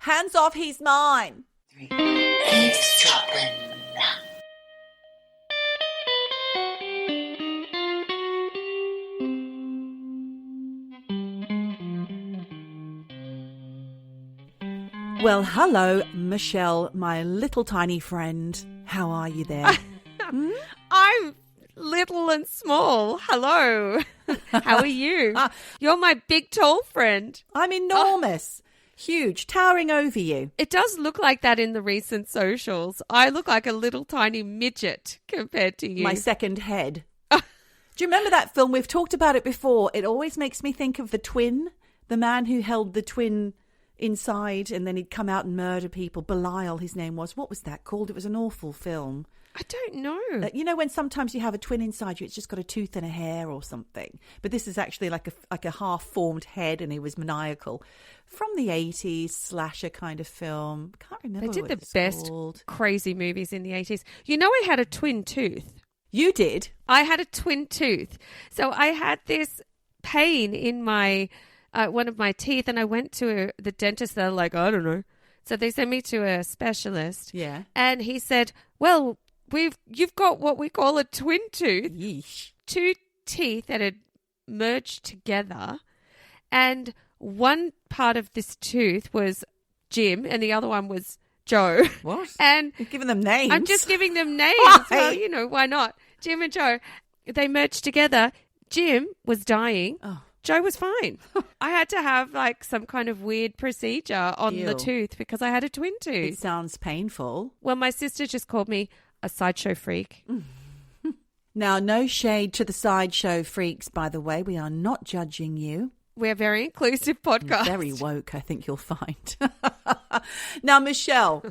Hands off, he's mine. Eavesdroppin. Well, hello, Michelle, my little tiny friend. How are you there? I'm little and small. Hello. How are you? You're my big, tall friend. I'm enormous, huge, towering over you. It does look like that in the recent socials. I look like a little tiny midget compared to you. My second head. Do you remember that film? We've talked about it before. It always makes me think of the twin, the man who held the twin inside and then he'd come out and murder people. Belial, his name was. What was that called? It was an awful film. I don't know. You know when sometimes you have a twin inside you, it's just got a tooth and a hair or something. But this is actually like a half-formed head, and he was maniacal. From the 80s, slasher kind of film. Can't remember. They did what the best called. Crazy movies in the 80s. You know, I had a twin tooth. You did? I had a twin tooth. So I had this pain in my one of my teeth, and I went to the dentist. They're like, I don't know. So they sent me to a specialist. Yeah. And he said, well, you've got what we call a twin tooth. Yeesh. Two teeth that had merged together, and one part of this tooth was Jim and the other one was Joe. What? And you're giving them names. I'm just giving them names. Why? Well, you know, why not? Jim and Joe, they merged together. Jim was dying. Oh. Joe was fine. I had to have like some kind of weird procedure on Ew. the tooth because I had a twin tooth. It sounds painful. Well, my sister just called me a sideshow freak. Now, no shade to the sideshow freaks, by the way. We are not judging you. We're a very inclusive podcast. Very woke, I think you'll find. Now, Michelle,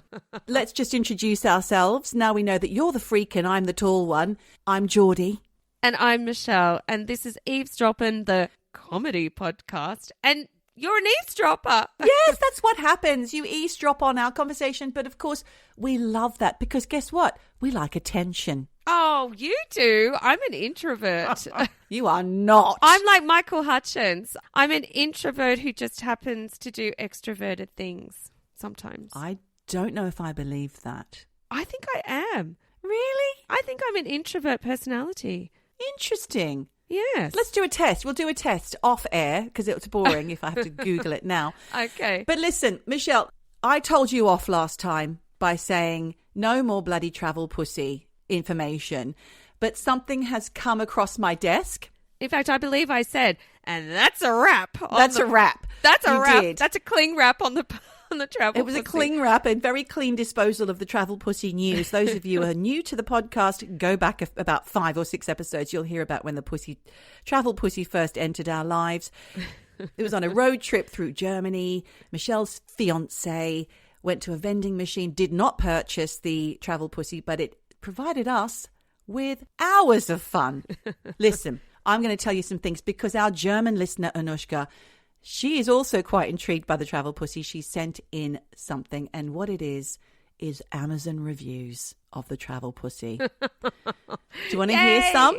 let's just introduce ourselves. Now we know that you're the freak and I'm the tall one. I'm Geordie. And I'm Michelle. And this is Eavesdroppin, the comedy podcast. And you're an eavesdropper. Yes, that's what happens. You eavesdrop on our conversation. But of course, we love that because guess what? We like attention. Oh, you do? I'm an introvert. You are not. I'm like Michael Hutchins. I'm an introvert who just happens to do extroverted things sometimes. I don't know if I believe that. I think I am. Really? I think I'm an introvert personality. Interesting. Yes. Let's do a test. We'll do a test off air because it's boring if I have to Google it now. Okay. But listen, Michelle, I told you off last time by saying no more bloody travel pussy information, but something has come across my desk. In fact, I believe I said, and that's a wrap. That's a wrap. That's a You wrap. did. That's a cling wrap on the travel It was pussy. a cling wrap and very clean disposal of the travel pussy news. Those of you who are new to the podcast, go back about 5 or 6 episodes. You'll hear about when the travel pussy first entered our lives. It was on a road trip through Germany. Michelle's fiance went to a vending machine, did not purchase the travel pussy, but it provided us with hours of fun. Listen, I'm going to tell you some things because our German listener, Anushka, she is also quite intrigued by the travel pussy. She sent in something, and what it is Amazon reviews of the travel pussy. Do you want to hear some?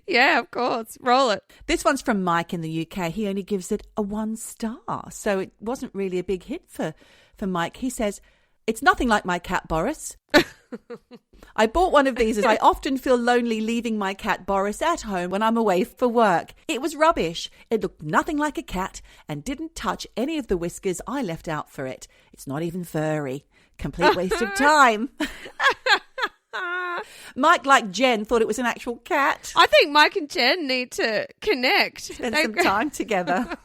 Yeah, of course. Roll it. This one's from Mike in the UK. He only gives it a 1 star, so it wasn't really a big hit for Mike. He says, it's nothing like my cat Boris. I bought one of these as I often feel lonely leaving my cat Boris at home when I'm away for work. It was rubbish. It looked nothing like a cat and didn't touch any of the whiskers I left out for it. It's not even furry. Complete waste of time. Mike, like Jen, thought it was an actual cat. I think Mike and Jen need to connect. Spend some time together.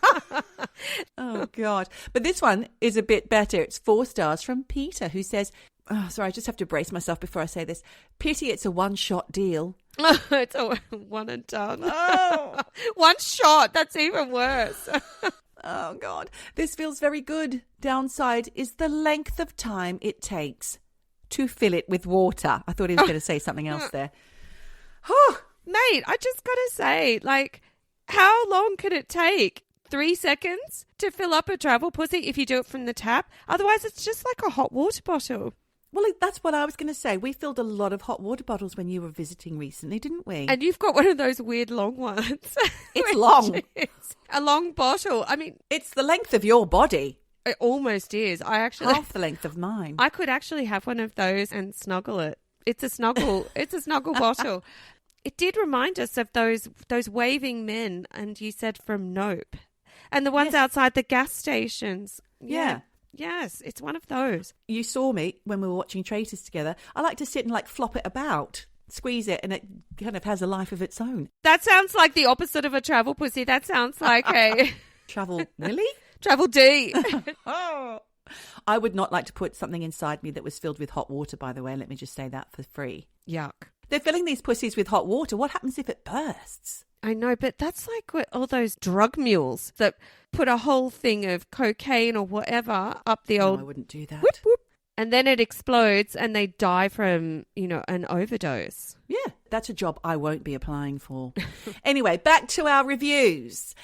Oh, God. But this one is a bit better. It's 4 stars from Peter, who says, oh, sorry, I just have to brace myself before I say this. Pity it's a one-shot deal. It's a one and done. Oh. One shot. That's even worse. Oh, God. This feels very good. Downside is the length of time it takes to fill it with water. I thought he was going to say something else there. Oh, mate, I just got to say, like, how long could it take? 3 seconds to fill up a travel pussy if you do it from the tap? Otherwise, it's just like a hot water bottle. Well, that's what I was going to say. We filled a lot of hot water bottles when you were visiting recently, didn't we? And you've got one of those weird long ones. It's long. A long bottle. I mean, it's the length of your body. It almost is. Half the length of mine. I could actually have one of those and snuggle it. It's a snuggle. It's a snuggle bottle. It did remind us of those waving men, and you said from Nope. And the ones outside the gas stations. Yeah. Yes, it's one of those. You saw me when we were watching Traitors together. I like to sit and like flop it about, squeeze it, and it kind of has a life of its own. That sounds like the opposite of a travel pussy. That sounds like a... Travel Willy? Travel D. Oh. I would not like to put something inside me that was filled with hot water, by the way. Let me just say that for free. Yuck. They're filling these pussies with hot water. What happens if it bursts? I know, but that's like all those drug mules that put a whole thing of cocaine or whatever up the old... No, I wouldn't do that. Whoop, whoop. And then it explodes and they die from, an overdose. Yeah, that's a job I won't be applying for. Anyway, back to our reviews.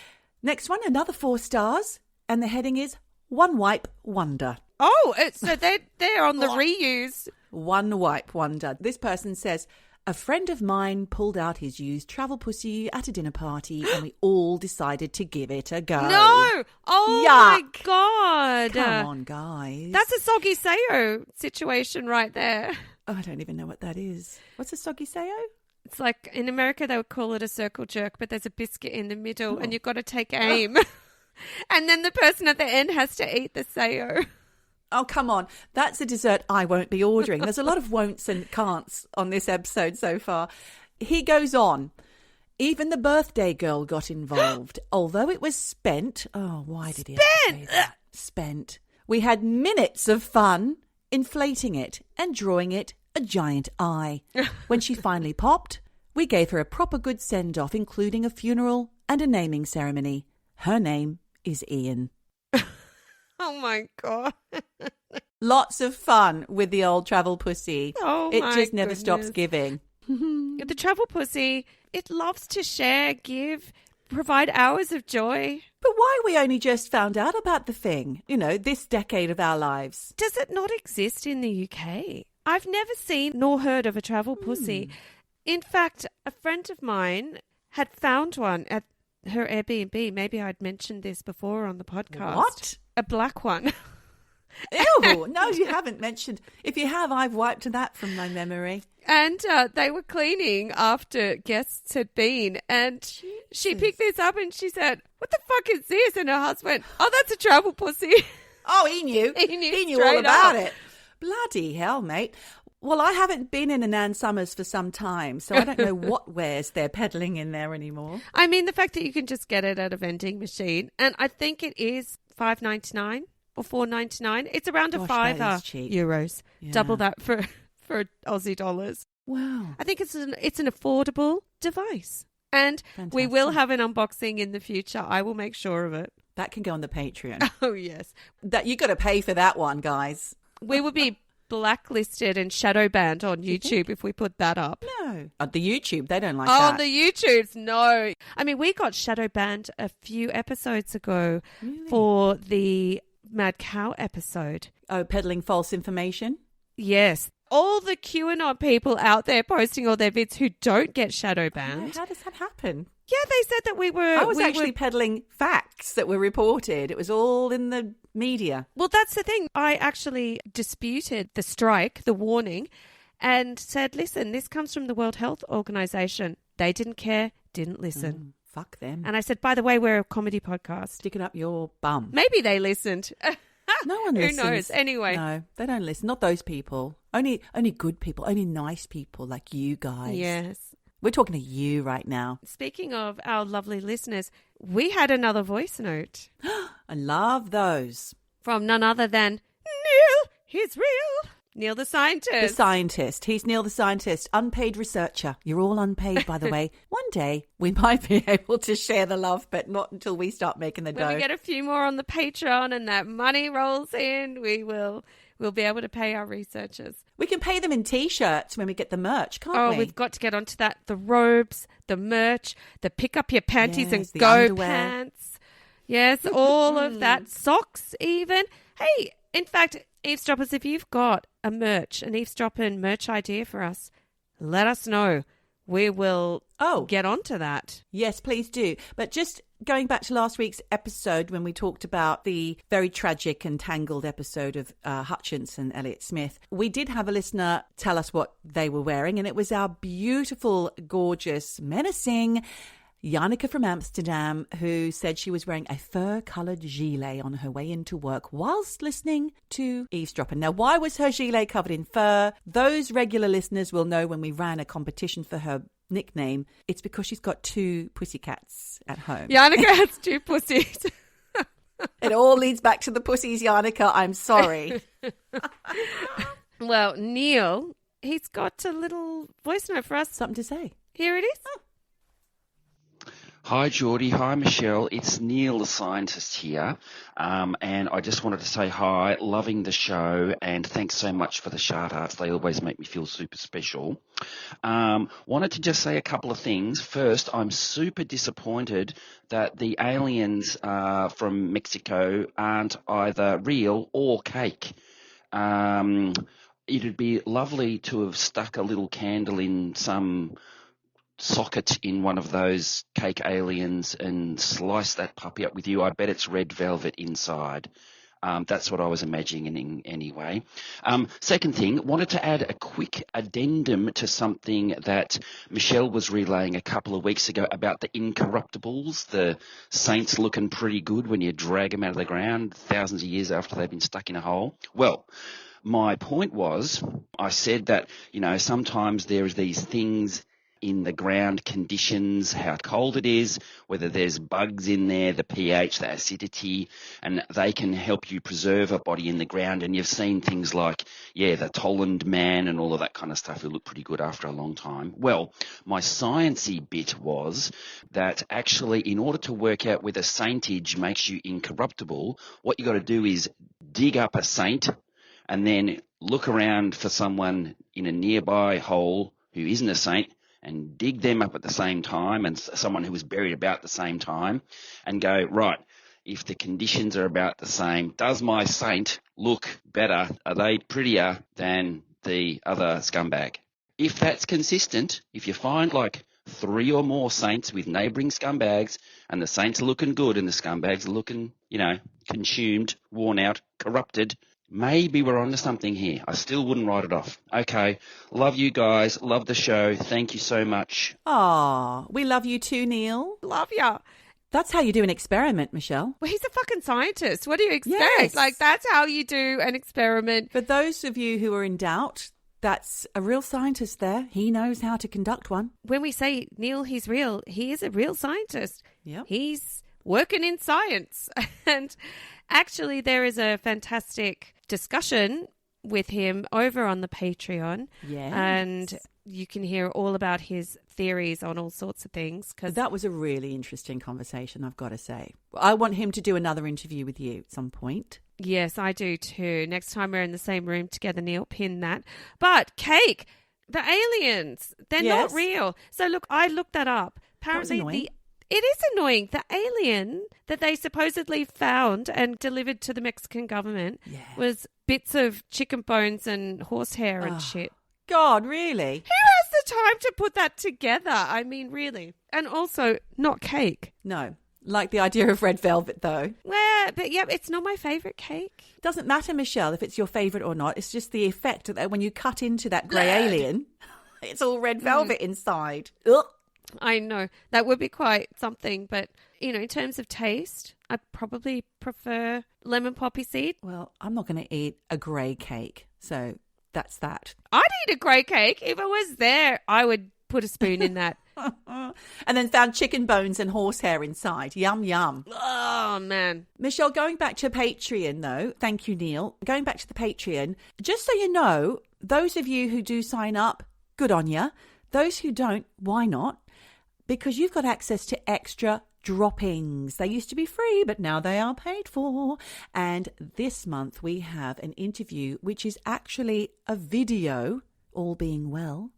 Next one, another 4 stars. And the heading is One Wipe Wonder. Oh, so they're on the reuse. One Wipe Wonder. This person says, a friend of mine pulled out his used travel pussy at a dinner party and we all decided to give it a go. No! Oh, Yuck. my God. Come on, guys. That's a soggy sayo situation right there. Oh, I don't even know what that is. What's a soggy sayo? It's like in America they would call it a circle jerk, but there's a biscuit in the middle and you've got to take aim. And then the person at the end has to eat the sayo. Oh, come on. That's a dessert I won't be ordering. There's a lot of won'ts and can'ts on this episode so far. He goes on. Even the birthday girl got involved. Although it was spent. Oh, why did he have to say that? Spent. We had minutes of fun inflating it and drawing it a giant eye. When she finally popped, we gave her a proper good send-off, including a funeral and a naming ceremony. Her name is Ian. Oh, my God. Lots of fun with the old travel pussy. Oh, it my just never goodness. stops giving. The travel pussy, it loves to share, give, provide hours of joy. But why we only just found out about the thing, this decade of our lives? Does it not exist in the UK? I've never seen nor heard of a travel pussy. In fact, a friend of mine had found one at her Airbnb. Maybe I'd mentioned this before on the podcast. What? A black one. Ew, no, you haven't mentioned. If you have, I've wiped that from my memory. And they were cleaning after guests had been. And she picked this up and she said, what the fuck is this? And her husband, oh, that's a travel pussy. Oh, he knew. He knew all straight about up. it. Bloody hell, mate. Well, I haven't been in an Ann Summers for some time, so I don't know what wares they're peddling in there anymore. I mean, the fact that you can just get it at a vending machine, and I think it is $5.99 or $4.99. It's around Gosh, a that €5 is cheap. euros. Yeah. Double that for Aussie dollars. Wow. I think it's an affordable device, and we will have an unboxing in the future. I will make sure of it. That can go on the Patreon. Oh yes, That you got to pay for that one, guys. we would be blacklisted and shadow banned on YouTube if we put that up. No. On the YouTube, they don't like that. On the YouTubes, no. I mean, we got shadow banned a few episodes ago for the Mad Cow episode. Oh, peddling false information? Yes. All the QAnon people out there posting all their vids who don't get shadow banned. How does that happen? Yeah, they said that we were... I was actually peddling facts that were reported. It was all in the media. Well, that's the thing. I actually disputed the strike, the warning, and said, listen, this comes from the World Health Organization. They didn't care, didn't listen. Fuck them. And I said, by the way, we're a comedy podcast. Stick it up your bum. Maybe they listened. No one listens. Who knows? Anyway. No, they don't listen. Not those people. Only good people. Only nice people like you guys. Yes. We're talking to you right now. Speaking of our lovely listeners, we had another voice note. I love those. From none other than Neil. He's real. Neil the scientist. The scientist. He's Neil the scientist, unpaid researcher. You're all unpaid, by the way. One day we might be able to share the love, but not until we start making the dough. When we get a few more on the Patreon and that money rolls in, we'll be able to pay our researchers. We can pay them in T-shirts when we get the merch, can't we? Oh, we've got to get onto that. The robes, the merch, the pick up your panties and the go underwear. Pants. Yes, all of that. Socks even. Hey, in fact, eavesdroppers, if you've got an Eavesdroppin merch idea for us, let us know. We will get onto that. Yes, please do. But just going back to last week's episode when we talked about the very tragic and tangled episode of Hutchins and Elliott Smith, we did have a listener tell us what they were wearing, and it was our beautiful, gorgeous, menacing Janneke from Amsterdam, who said she was wearing a fur-coloured gilet on her way into work whilst listening to Eavesdroppin. Now, why was her gilet covered in fur? Those regular listeners will know when we ran a competition for her nickname, it's because she's got 2 pussycats at home. Janneke has 2 pussies. It all leads back to the pussies, Janneke. I'm sorry. Well, Neil, he's got a little voice note for us. Something to say. Here it is. Oh. Hi, Geordie. Hi, Michelle. It's Neil, the scientist here. And I just wanted to say hi, loving the show, and thanks so much for the shout-outs. They always make me feel super special. Wanted to just say a couple of things. First, I'm super disappointed that the aliens from Mexico aren't either real or cake. It'd be lovely to have stuck a little candle in some socket in one of those cake aliens and slice that puppy up with you. I bet it's red velvet inside. That's what I was imagining anyway. Second thing, wanted to add a quick addendum to something that Michelle was relaying a couple of weeks ago about the incorruptibles, the saints looking pretty good when you drag them out of the ground thousands of years after they've been stuck in a hole. Well, my point was, I said that, sometimes there's these things in the ground conditions, how cold it is, whether there's bugs in there, the pH, the acidity, and they can help you preserve a body in the ground. And you've seen things like, the Tolland man and all of that kind of stuff who look pretty good after a long time. Well, my sciencey bit was that actually in order to work out whether saintage makes you incorruptible, what you got to do is dig up a saint and then look around for someone in a nearby hole who isn't a saint, and dig them up at the same time, and someone who was buried about the same time, and go, right, if the conditions are about the same, does my saint look better? Are they prettier than the other scumbag? If that's consistent, if you find like 3 or more saints with neighbouring scumbags, and the saints are looking good and the scumbags are looking, consumed, worn out, corrupted, maybe we're onto something here. I still wouldn't write it off. Okay. Love you guys. Love the show. Thank you so much. Aw, we love you too, Neil. Love ya. That's how you do an experiment, Michelle. Well, he's a fucking scientist. What do you expect? Yes. Like, that's how you do an experiment. For those of you who are in doubt, that's a real scientist there. He knows how to conduct one. When we say, Neil, he's real, he is a real scientist. Yep. He's working in science. And actually, there is a fantastic discussion with him over on the Patreon. Yes. And you can hear all about his theories on all sorts of things. Cause that was a really interesting conversation, I've got to say. I want him to do another interview with you at some point. Yes, I do too. Next time we're in the same room together, Neil, pin that. But cake, the aliens, they're not real. So look, I looked that up. Apparently it is annoying. The alien that they supposedly found and delivered to the Mexican government was bits of chicken bones and horsehair and shit. God, really? Who has the time to put that together? I mean, really. And also, not cake. No. Like the idea of red velvet, though. Well, but yeah, it's not my favourite cake. Doesn't matter, Michelle, if it's your favourite or not. It's just the effect that when you cut into that grey alien, it's all red velvet inside. Ugh. I know. That would be quite something. But, in terms of taste, I'd probably prefer lemon poppy seed. Well, I'm not going to eat a grey cake. So that's that. I'd eat a grey cake. If it was there, I would put a spoon in that. And then found chicken bones and horsehair inside. Yum, yum. Oh, man. Michelle, going back to Patreon, though. Thank you, Neil. Going back to the Patreon, just so you know, those of you who do sign up, good on you. Those who don't, why not? Because you've got access to extra droppings. They used to be free, but now they are paid for. And this month we have an interview, which is actually a video, all being well,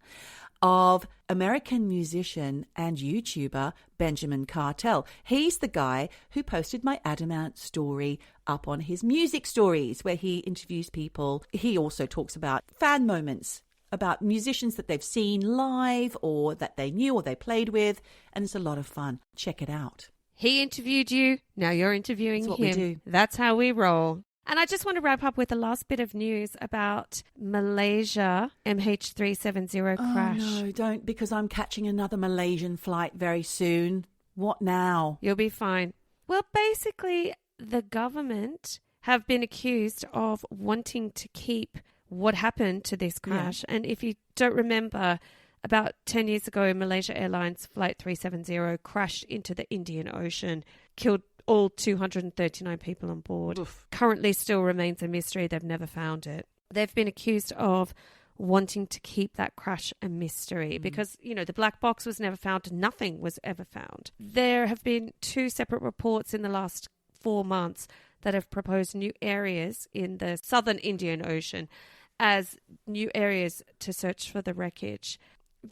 of American musician and YouTuber Benjamin Cartel. He's the guy who posted my Adamant story up on his music stories, where he interviews people. He also talks about fan moments, about musicians that they've seen live or that they knew or they played with, and it's a lot of fun. Check it out. He interviewed you. Now you're interviewing That's what him. we do. That's how we roll. And I just want to wrap up with the last bit of news about Malaysia MH370 crash. Oh, no, don't, because I'm catching another Malaysian flight very soon. What now? You'll be fine. Well, basically, the government have been accused of wanting to keep what happened to this crash. Yeah. And if you don't remember, about 10 years ago, Malaysia Airlines Flight 370 crashed into the Indian Ocean, killed all 239 people on board. Oof. Currently still remains a mystery. They've never found it. They've been accused of wanting to keep that crash a mystery because, you know, the black box was never found. Nothing was ever found. There have been 2 separate reports in the last 4 months that have proposed new areas in the southern Indian Ocean as new areas to search for the wreckage.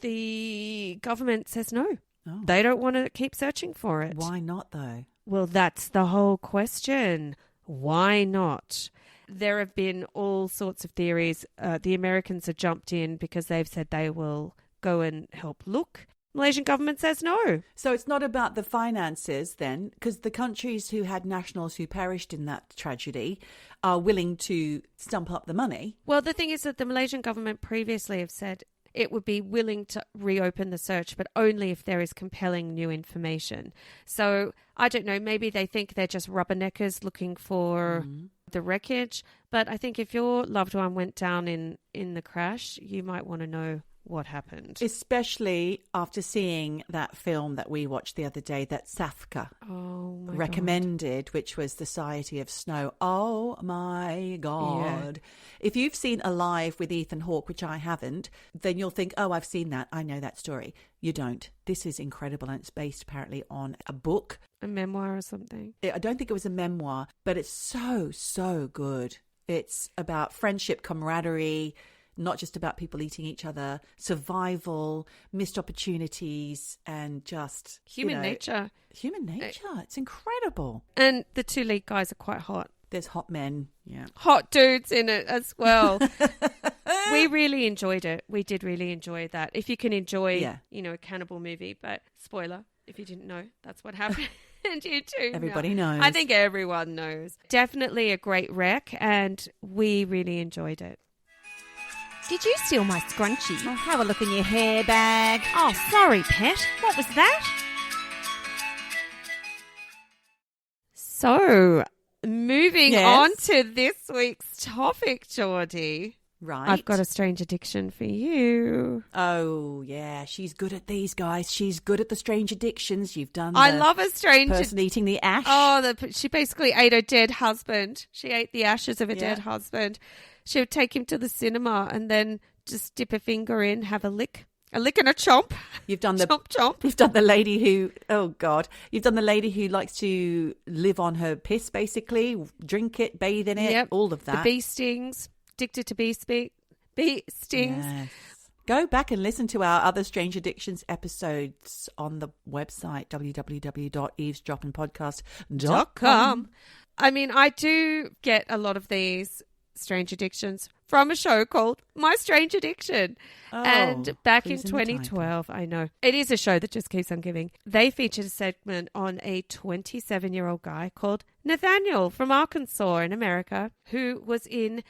The government says no. Oh. They don't want to keep searching for it. Why not, though? Well, that's the whole question. Why not? There have been all sorts of theories. The Americans have jumped in because they've said they will go and help look. Malaysian government says no. So it's not about the finances then, because the countries who had nationals who perished in that tragedy are willing to stump up the money. Well, the thing is that the Malaysian government previously have said it would be willing to reopen the search, but only if there is compelling new information. So I don't know, maybe they think they're just rubberneckers looking for the wreckage. But I think if your loved one went down in the crash, you might want to know what happened. Especially after seeing that film that we watched the other day that Safka recommended, which was The Society of Snow. Oh my God. Yeah. If you've seen Alive with Ethan Hawke, which I haven't, then you'll think, oh, I've seen that. I know that story. You don't. This is incredible, and it's based apparently on a book. A memoir or something. I don't think it was a memoir, but it's so good. It's about friendship, camaraderie, not just about people eating each other, survival, missed opportunities, and just human nature. Human nature. It's incredible. And the 2 lead guys are quite hot. There's hot men. Yeah. Hot dudes in it as well. We really enjoyed it. We did really enjoy that. If you can enjoy, a cannibal movie, but spoiler, if you didn't know, that's what happened. And you too. Everybody knows. I think everyone knows. Definitely a great wreck, and we really enjoyed it. Did you steal my scrunchie? Oh, have a look in your hair bag. Oh, sorry, pet. What was that? So, moving on to this week's topic, Geordie. Right. I've got a strange addiction for you. Oh, yeah. She's good at these, guys. She's good at the strange addictions. You've done I love a strange person eating the ash. Oh, she basically ate her dead husband. She ate the ashes of a dead husband. She would take him to the cinema and then just dip a finger in, have a lick and a chomp. You've done the chomp. You've done the lady who, oh God, you've done the lady who likes to live on her piss, basically, drink it, bathe in it, all of that. The bee stings, addicted to bee stings. Yes. Go back and listen to our other Strange Addictions episodes on the website, www.eavesdroppinpodcast.com. I mean, I do get a lot of these strange addictions from a show called My Strange Addiction. And back in 2012, I know, it is a show that just keeps on giving. They featured a segment on a 27-year-old guy called Nathaniel from Arkansas in America, who was in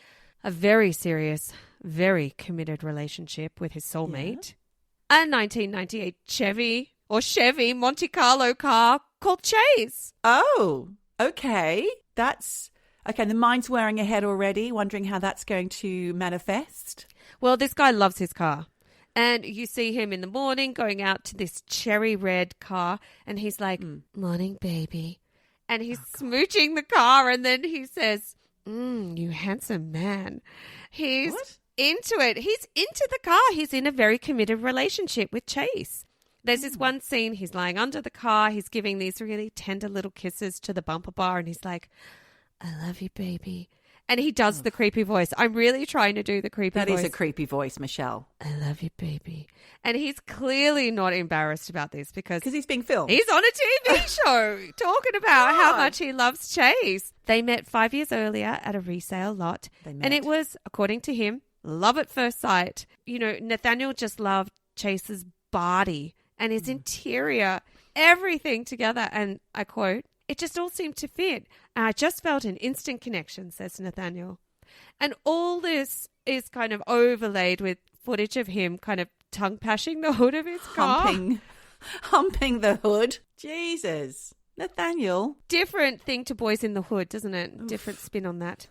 a very serious, very committed relationship with his soulmate. A 1998 Chevy Monte Carlo car called Chase. Oh, okay. Okay, the mind's wearing ahead already, wondering how that's going to manifest. Well, this guy loves his car. And you see him in the morning going out to this cherry red car, and he's like, morning, baby. And he's smooching the car, and then he says, you handsome man. He's into it. He's into the car. He's in a very committed relationship with Chase. There's this one scene, he's lying under the car. He's giving these really tender little kisses to the bumper bar, and he's like, I love you, baby. And he does the creepy voice. I'm really trying to do the creepy voice. That is a creepy voice, Michelle. I love you, baby. And he's clearly not embarrassed about this because he's being filmed. He's on a TV show talking about how much he loves Chase. They met 5 years earlier at a resale lot. And it was, according to him, love at first sight. You know, Nathaniel just loved Chase's body and his interior. everything together. And I quote, "It just all seemed to fit. And I just felt an instant connection," says Nathaniel. And all this is kind of overlaid with footage of him kind of tongue-pashing the hood of his car. Humping the hood. Jesus. Nathaniel. Different thing to Boys in the Hood, doesn't it? Oof. Different spin on that.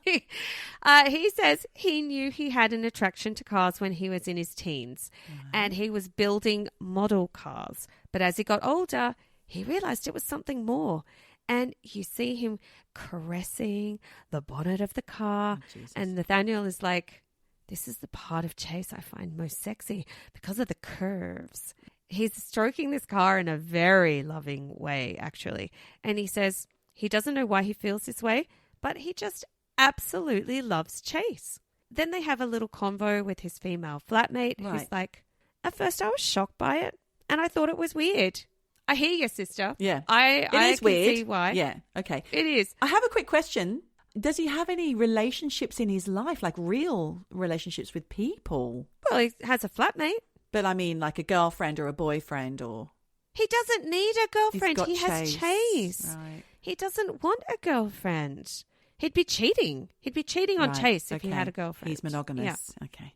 He says he knew he had an attraction to cars when he was in his teens, and he was building model cars. But as he got older, he realized it was something more. And you see him caressing the bonnet of the car. And Nathaniel is like, "This is the part of Chase I find most sexy because of the curves." He's stroking this car in a very loving way, actually. And he says he doesn't know why he feels this way, but he just absolutely loves Chase. Then they have a little convo with his female flatmate, who's like, "At first I was shocked by it, and I thought it was weird." I hear you, sister. Yeah. I is can weird. see why. Yeah, okay. It is. I have a quick question. Does he have any relationships in his life, like real relationships with people? Well, he has a flatmate. But I mean like a girlfriend or a boyfriend or... He doesn't need a girlfriend. He has Chase. Right. He doesn't want a girlfriend. He'd be cheating. He'd be cheating on Chase if he had a girlfriend. He's monogamous. Yeah. Okay.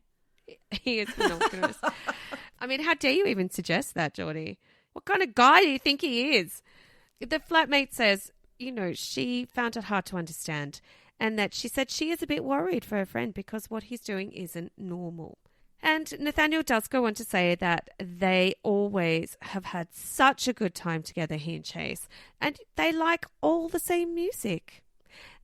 He is monogamous. I mean, how dare you even suggest that, Geordie? What kind of guy do you think he is? The flatmate says, she found it hard to understand, and that she said she is a bit worried for her friend because what he's doing isn't normal. And Nathaniel does go on to say that they always have had such a good time together, he and Chase, and they like all the same music.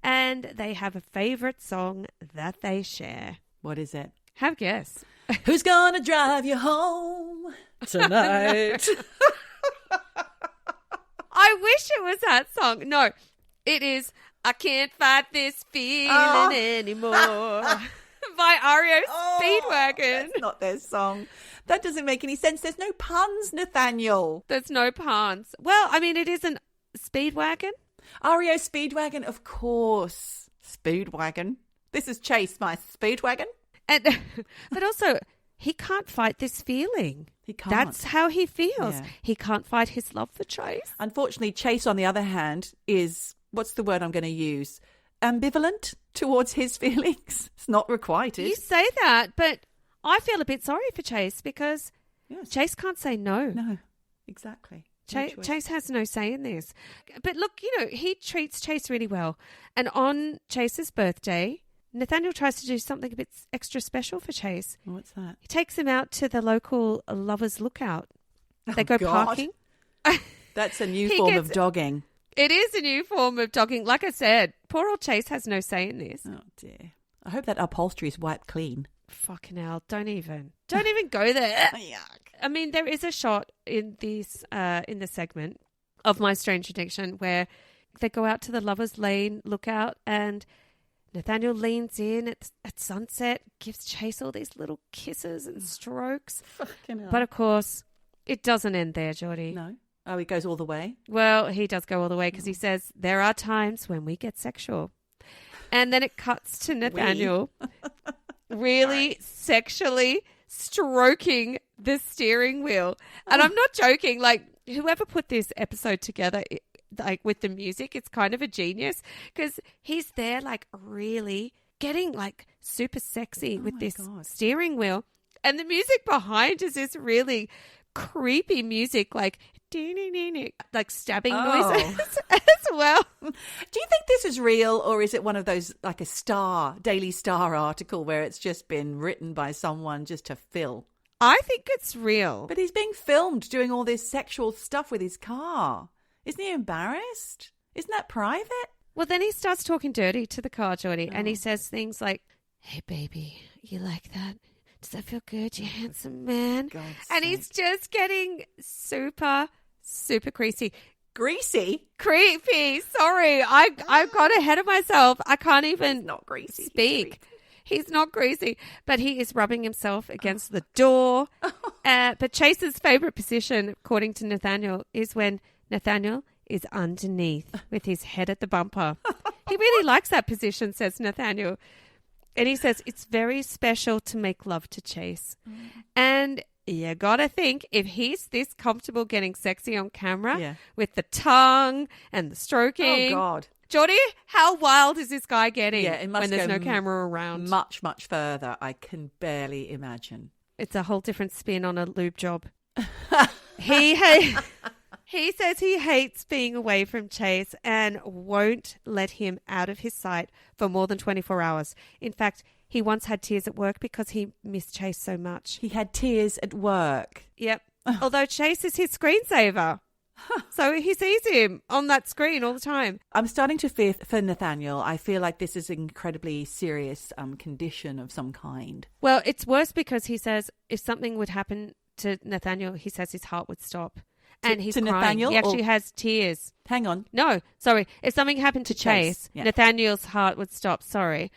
And they have a favourite song that they share. What is it? Have a guess. Who's gonna drive you home tonight? I wish it was that song. No, it is "I Can't Fight This Feeling Anymore" by REO Speedwagon. That's not their song. That doesn't make any sense. There's no puns, Nathaniel. There's no puns. Well, I mean, it is an Speedwagon. REO Speedwagon, of course. Speedwagon. This is Chase, my Speedwagon. But also, he can't fight this feeling. He can't. That's how he feels. Yeah. He can't fight his love for Chase. Unfortunately, Chase, on the other hand, is, what's the word I'm going to use? Ambivalent towards his feelings. It's not requited. You say that, but I feel a bit sorry for Chase because Chase can't say no. No, exactly. Chase has no say in this. But look, he treats Chase really well. And on Chase's birthday, Nathaniel tries to do something a bit extra special for Chase. What's that? He takes him out to the local lovers' lookout. They go parking. That's a new form of dogging. It is a new form of dogging. Like I said, poor old Chase has no say in this. Oh, dear. I hope that upholstery is wiped clean. Fucking hell. Don't even go there. Yuck. I mean, there is a shot in this in the segment of My Strange Addiction where they go out to the lovers' lane lookout and Nathaniel leans in at sunset, gives Chase all these little kisses and strokes. Fucking hell. But of course, it doesn't end there, Geordie. No. Oh, he goes all the way? Well, he does go all the way because he says, there are times when we get sexual. And then it cuts to Nathaniel really sexually stroking the steering wheel. And I'm not joking. Like, whoever put this episode together, like with the music, it's kind of a genius because he's there like really getting like super sexy with this steering wheel. And the music behind is this really creepy music, like stabbing noises as well. Do you think this is real, or is it one of those like a Daily Star article where it's just been written by someone just to fill? I think it's real. But he's being filmed doing all this sexual stuff with his car. Isn't he embarrassed? Isn't that private? Well, then he starts talking dirty to the car, Geordie, and he says things like, "Hey, baby, you like that? Does that feel good, you handsome man?" And he's just getting super, super greasy. Greasy? Creepy. Sorry, I got ahead of myself. I can't even not greasy. Speak. He's not greasy, but he is rubbing himself against the door. But Chase's favourite position, according to Nathaniel, is when Nathaniel is underneath with his head at the bumper. He really likes that position, says Nathaniel. And he says it's very special to make love to Chase. And You gotta think, if he's this comfortable getting sexy on camera Yeah. with the tongue and the stroking. Oh, God. Geordie, how wild is this guy getting Yeah, it must when there's go no camera around? Much, much further. I can barely imagine. It's a whole different spin on a lube job. He says he hates being away from Chase and won't let him out of his sight for more than 24 hours. In fact, he once had tears at work because he missed Chase so much. He had tears at work. Yep. Although Chase is his screensaver. So he sees him on that screen all the time. I'm starting to fear for Nathaniel. I feel like this is an incredibly serious condition of some kind. Well, it's worse because he says if something would happen to Nathaniel, he says his heart would stop. And he's to crying. Nathaniel, He actually or- has tears. Hang on. No, sorry. If something happened to Chase, yeah. Nathaniel's heart would stop. Sorry.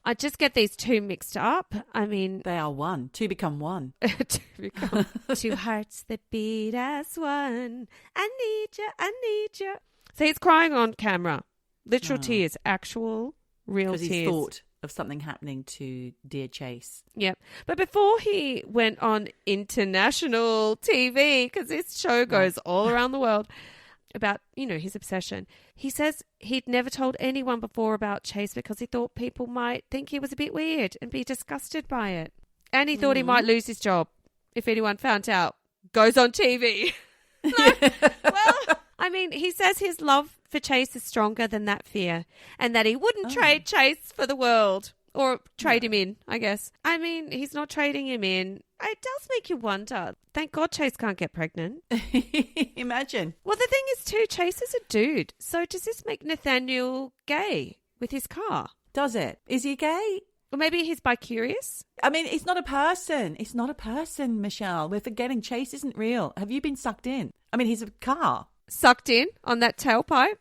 I just get these two mixed up. I mean, They are one. Two become one. to become two hearts that beat as one. I need you. I need you. So he's crying on camera. Literal tears. Actual, real Because tears. he thought of something happening to dear Chase. Yep. But before he went on international TV, because this show goes all around the world, about, his obsession. He says he'd never told anyone before about Chase because he thought people might think he was a bit weird and be disgusted by it. And he thought he might lose his job if anyone found out. Goes on TV. Well, I mean, he says his love for Chase is stronger than that fear and that he wouldn't trade Chase for the world. Or trade him in, I guess. I mean, he's not trading him in. It does make you wonder. Thank God Chase can't get pregnant. Imagine. Well, the thing is, too, Chase is a dude. So does this make Nathaniel gay with his car? Does it? Is he gay? Or maybe he's bi-curious? I mean, it's not a person. It's not a person, Michelle. We're forgetting Chase isn't real. Have you been sucked in? I mean, he's a car. Sucked in on that tailpipe?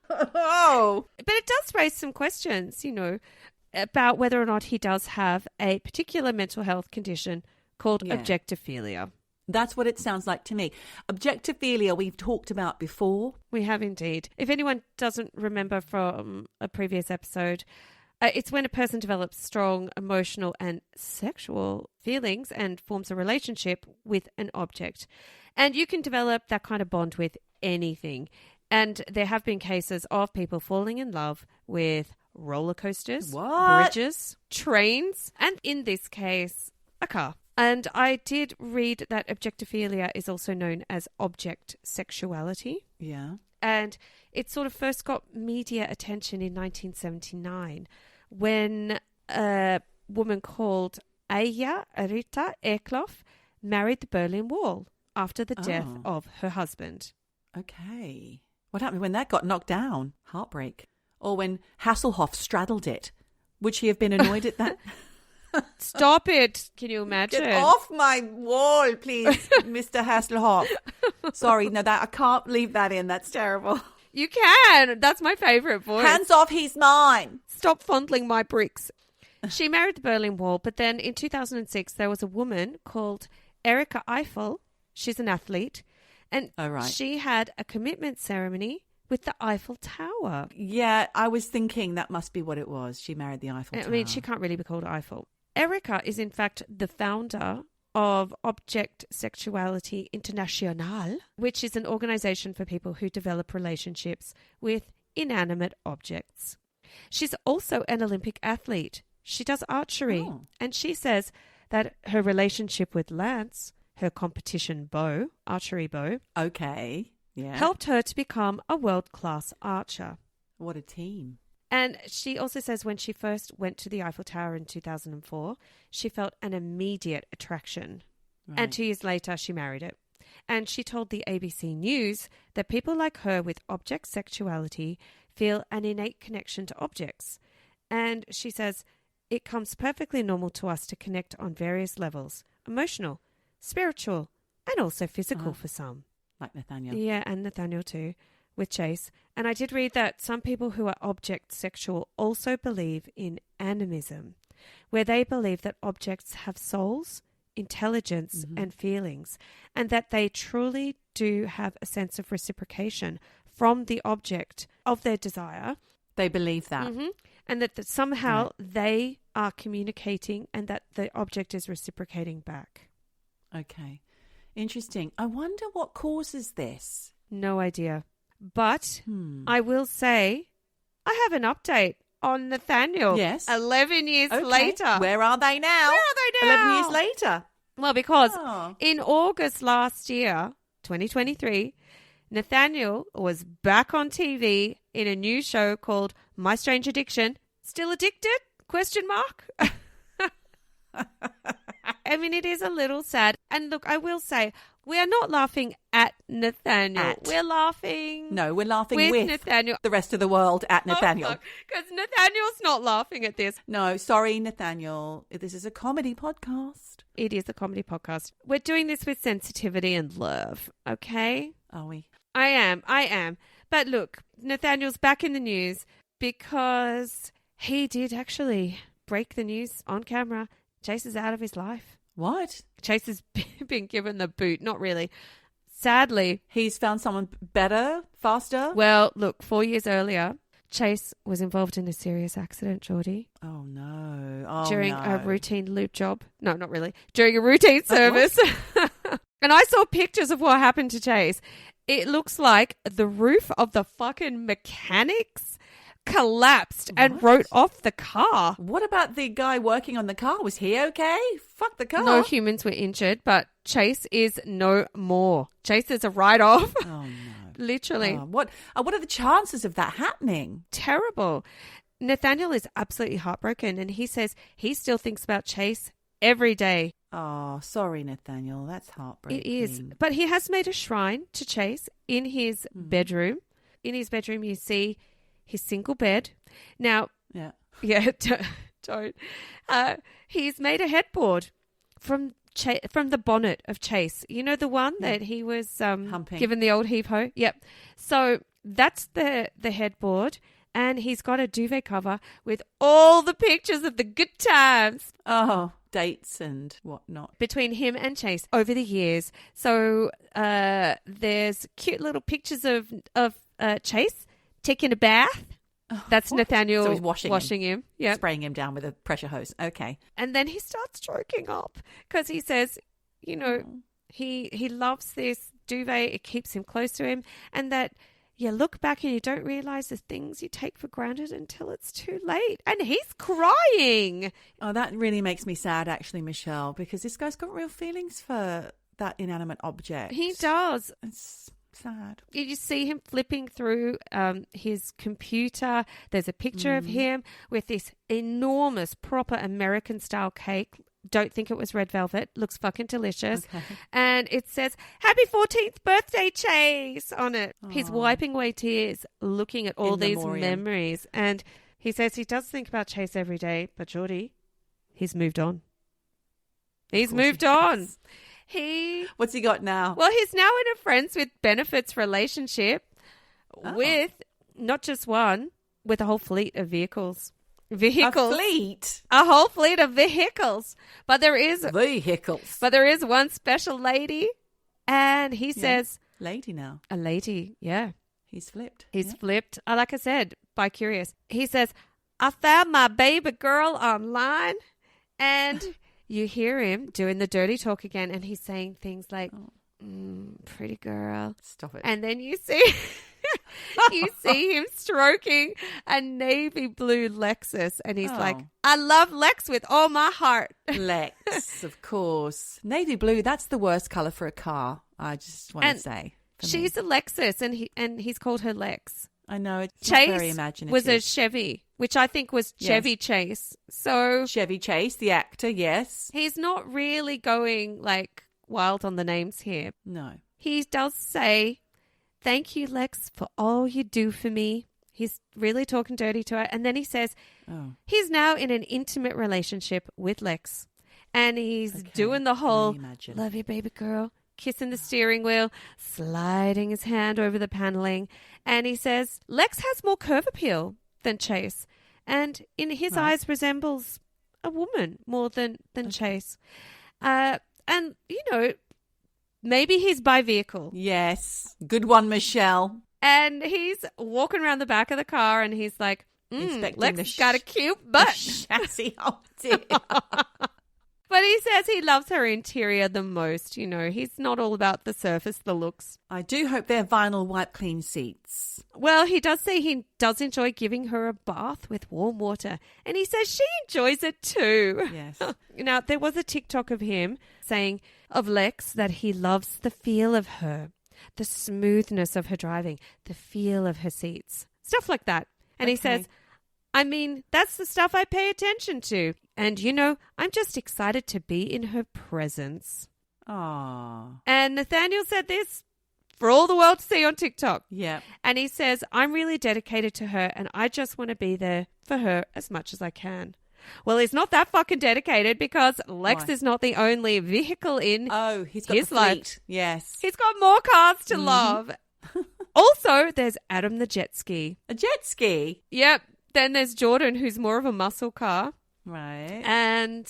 Oh. But it does raise some questions, about whether or not he does have a particular mental health condition called objectophilia. That's what it sounds like to me. Objectophilia we've talked about before. We have indeed. If anyone doesn't remember from a previous episode, it's when a person develops strong emotional and sexual feelings and forms a relationship with an object. And you can develop that kind of bond with anything. And there have been cases of people falling in love with roller coasters, bridges, trains, and in this case, a car. And I did read that objectophilia is also known as object sexuality. Yeah. And it sort of first got media attention in 1979 when a woman called Aya Rita Eklof married the Berlin Wall after the death of her husband. Okay. What happened when that got knocked down? Heartbreak. Or when Hasselhoff straddled it. Would she have been annoyed at that? Stop it. Can you imagine? Get off my wall, please, Mr. Hasselhoff. Sorry, no, that I can't leave that in. That's terrible. You can. That's my favourite voice. Hands off, he's mine. Stop fondling my bricks. She married the Berlin Wall, but then in 2006, there was a woman called Erika Eiffel. She's an athlete. And she had a commitment ceremony with the Eiffel Tower. Yeah, I was thinking that must be what it was. She married the Eiffel Tower. I mean, she can't really be called Eiffel. Erika is, in fact, the founder of Object Sexuality International, which is an organization for people who develop relationships with inanimate objects. She's also an Olympic athlete. She does archery. And she says that her relationship with Lance, her competition bow, archery bow, helped her to become a world-class archer. What a team. And she also says when she first went to the Eiffel Tower in 2004, she felt an immediate attraction. Right. And 2 years later, she married it. And she told the ABC News that people like her with object sexuality feel an innate connection to objects. And she says, it comes perfectly normal to us to connect on various levels, emotional, spiritual, and also physical for some. Like Nathaniel. Yeah, and Nathaniel too, with Chase. And I did read that some people who are object sexual also believe in animism, where they believe that objects have souls, intelligence, and feelings, and that they truly do have a sense of reciprocation from the object of their desire. They believe that. And that somehow they are communicating and that the object is reciprocating back. Okay. Interesting. I wonder what causes this. No idea. But I will say I have an update on Nathaniel. Yes. 11 years later. Where are they now? 11 years later. Well, because in August last year, 2023, Nathaniel was back on TV in a new show called My Strange Addiction. Still addicted? Question mark. I mean, it is a little sad. And look, I will say, we are not laughing at Nathaniel. We're laughing. No, we're laughing with Nathaniel. The rest of the world at Nathaniel. Because Nathaniel's not laughing at this. No, sorry, Nathaniel. This is a comedy podcast. It is a comedy podcast. We're doing this with sensitivity and love, okay? Are we? I am. But look, Nathaniel's back in the news because he did actually break the news on camera. Chase is out of his life. What? Chase has been given the boot. Not really. Sadly. He's found someone better, faster? Well, look, 4 years earlier, Chase was involved in a serious accident, Geordie. Oh, no. During a routine loop job. No, not really. During a routine service. And I saw pictures of what happened to Chase. It looks like the roof of the fucking mechanics collapsed and wrote off the car. What about the guy working on the car? Was he okay? Fuck the car. No humans were injured, but Chase is no more. Chase is a write-off. Oh, no. Literally. What are the chances of that happening? Terrible. Nathaniel is absolutely heartbroken, and he says he still thinks about Chase every day. Oh, sorry, Nathaniel. That's heartbreaking. It is. But he has made a shrine to Chase in his bedroom. In his bedroom, you see his single bed. Now, don't. He's made a headboard from the bonnet of Chase. You know, the one that he was given the old heave-ho? Yep. So that's the headboard. And he's got a duvet cover with all the pictures of the good times. Oh, dates and whatnot. Between him and Chase over the years. So there's cute little pictures of Chase taking a bath. That's Nathaniel. So he's washing him. Yeah. Spraying him down with a pressure hose. Okay. And then he starts stroking up because he says, you know, he loves this duvet. It keeps him close to him. And that you look back and you don't realize the things you take for granted until it's too late. And he's crying. Oh, that really makes me sad, actually, Michelle, because this guy's got real feelings for that inanimate object. He does. It's sad. You see him flipping through his computer. There's a picture of him with this enormous, proper American-style cake. Don't think it was red velvet. Looks fucking delicious. Okay. And it says, "Happy 14th birthday, Chase," on it. Aww. He's wiping away tears, looking at all these memories. And he says he does think about Chase every day, but Geordie, he's moved on. He's moved on. What's he got now? Well, he's now in a friends with benefits relationship with not just one, with a whole fleet of vehicles. A fleet? A whole fleet of vehicles. But there is one special lady, and he says, lady now. A lady, yeah. He's flipped. He's flipped. Like I said, bi-curious. He says, "I found my baby girl online," and you hear him doing the dirty talk again, and he's saying things like, "Pretty girl." Stop it. And then you see him stroking a navy blue Lexus, and he's like, "I love Lex with all my heart." Lex, of course. Navy blue, that's the worst colour for a car, I just want to say. She's a Lexus, and he's called her Lex. I know, it's Chase not very imaginative. Was a Chevy, which I think was Chevy Chase. So Chevy Chase, the actor, yes. He's not really going like wild on the names here. No. He does say, "Thank you, Lex, for all you do for me." He's really talking dirty to her. And then he says he's now in an intimate relationship with Lex. And he's doing the whole, "Love you, baby girl," kissing the steering wheel, sliding his hand over the paneling. And he says Lex has more curve appeal than Chase. And in his eyes resembles a woman more than Chase. And, you know, maybe he's by vehicle. Yes. Good one, Michelle. And he's walking around the back of the car and he's like, Lex got a cute butt. Chassis. Oh, dear. But But he says he loves her interior the most. You know, he's not all about the surface, the looks. I do hope they're vinyl wipe clean seats. Well, he does say he does enjoy giving her a bath with warm water. And he says she enjoys it too. Yes. Now, there was a TikTok of him saying of Lex that he loves the feel of her, the smoothness of her driving, the feel of her seats, stuff like that. And he says, I mean, that's the stuff I pay attention to. And, you know, I'm just excited to be in her presence. Aww. And Nathaniel said this for all the world to see on TikTok. Yeah. And he says, I'm really dedicated to her and I just want to be there for her as much as I can. Well, he's not that fucking dedicated because Lex is not the only vehicle in he's got his the life. fleet. Yes. He's got more cars to love. Also, there's Adam the jet ski. A jet ski? Yep. Then there's Jordan, who's more of a muscle car. Right. And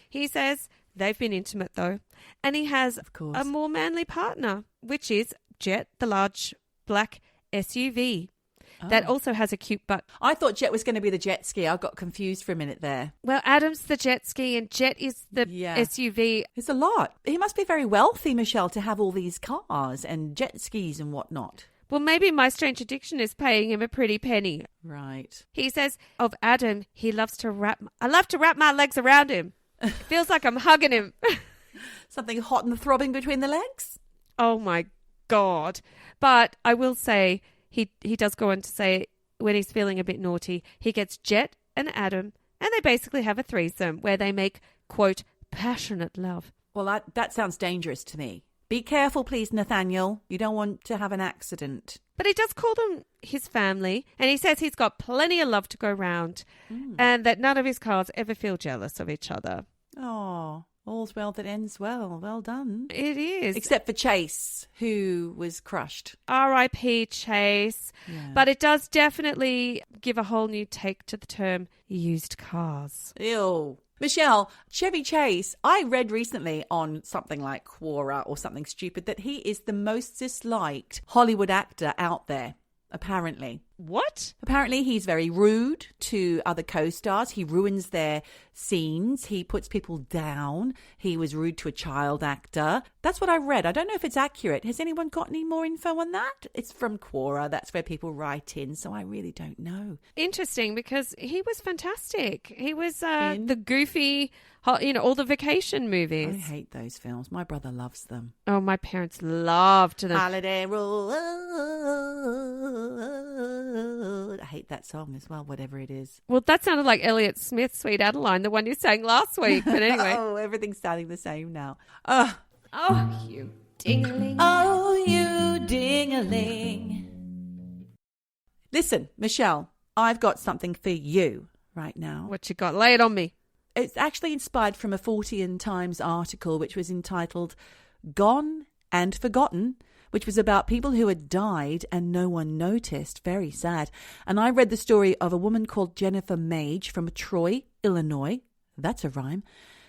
he says they've been intimate, though. And he has a more manly partner, which is Jet, the large black SUV. That also has a cute butt. I thought Jet was going to be the jet ski. I got confused for a minute there. Well, Adam's the jet ski and Jet is the SUV. It's a lot. He must be very wealthy, Michelle, to have all these cars and jet skis and whatnot. Well, maybe My Strange Addiction is paying him a pretty penny. Right. He says of Adam, I love to wrap my legs around him. It feels like I'm hugging him. Something hot and throbbing between the legs? Oh, my God. But I will say, he does go on to say when he's feeling a bit naughty, he gets Jet and Adam, and they basically have a threesome where they make, quote, passionate love. Well, that sounds dangerous to me. Be careful, please, Nathaniel. You don't want to have an accident. But he does call them his family, and he says he's got plenty of love to go round, and that none of his cars ever feel jealous of each other. Oh, all's well that ends well. Well done. It is. Except for Chase, who was crushed. R.I.P. Chase. Yeah. But it does definitely give a whole new take to the term used cars. Ew. Michelle, Chevy Chase, I read recently on something like Quora or something stupid that he is the most disliked Hollywood actor out there, apparently. What? Apparently he's very rude to other co-stars. He ruins their scenes. He puts people down. He was rude to a child actor. That's what I read. I don't know if it's accurate. Has anyone got any more info on that? It's from Quora. That's where people write in, so I really don't know. Interesting, because he was fantastic. He was the goofy, all the vacation movies. I hate those films. My brother loves them. Oh, my parents loved them. Holiday Road. I hate that song as well, whatever it is. Well, that sounded like Elliott Smith's Sweet Adeline, the one you sang last week. But anyway. Oh, everything's sounding the same now. Oh, you ding-a-ling. Oh, you ding-a-ling. Listen, Michelle, I've got something for you right now. What you got? Lay it on me. It's actually inspired from a Fortean Times article, which was entitled Gone and Forgotten, which was about people who had died and no one noticed. Very sad. And I read the story of a woman called Jennifer Maedge from Troy, Illinois. That's a rhyme.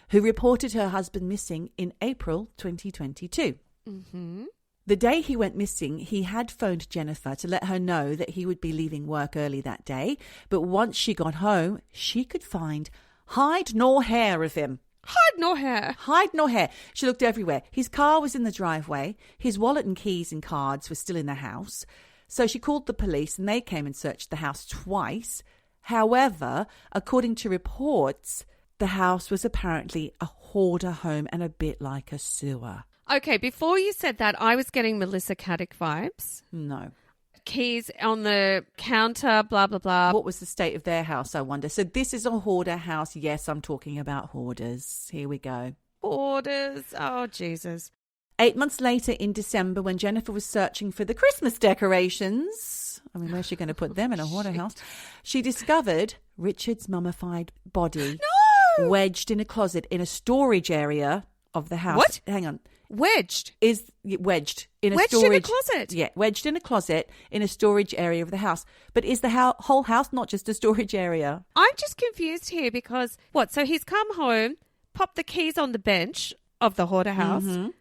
Who reported her husband missing in April 2022. Mm-hmm. The day he went missing, he had phoned Jennifer to let her know that he would be leaving work early that day. But once she got home, she could find hide nor hair of him. Hide nor hair. Hide nor hair. She looked everywhere. His car was in the driveway. His wallet and keys and cards were still in the house. So she called the police and they came and searched the house twice. However, according to reports, the house was apparently a hoarder home and a bit like a sewer. Okay, before you said that, I was getting Melissa Caddick vibes. No. Keys on the counter, blah, blah, blah. What was the state of their house, I wonder? So this is a hoarder house. Yes, I'm talking about hoarders. Here we go. Hoarders. Oh, Jesus. 8 months later in December, when Jennifer was searching for the Christmas decorations, I mean, where's she going to put them in a hoarder house? She discovered Richard's mummified body wedged in a closet in a storage area of the house. What? Hang on. Wedged in a closet. Yeah, wedged in a closet in a storage area of the house. But is the whole house not just a storage area? I'm just confused here because so he's come home, popped the keys on the bench of the hoarder house,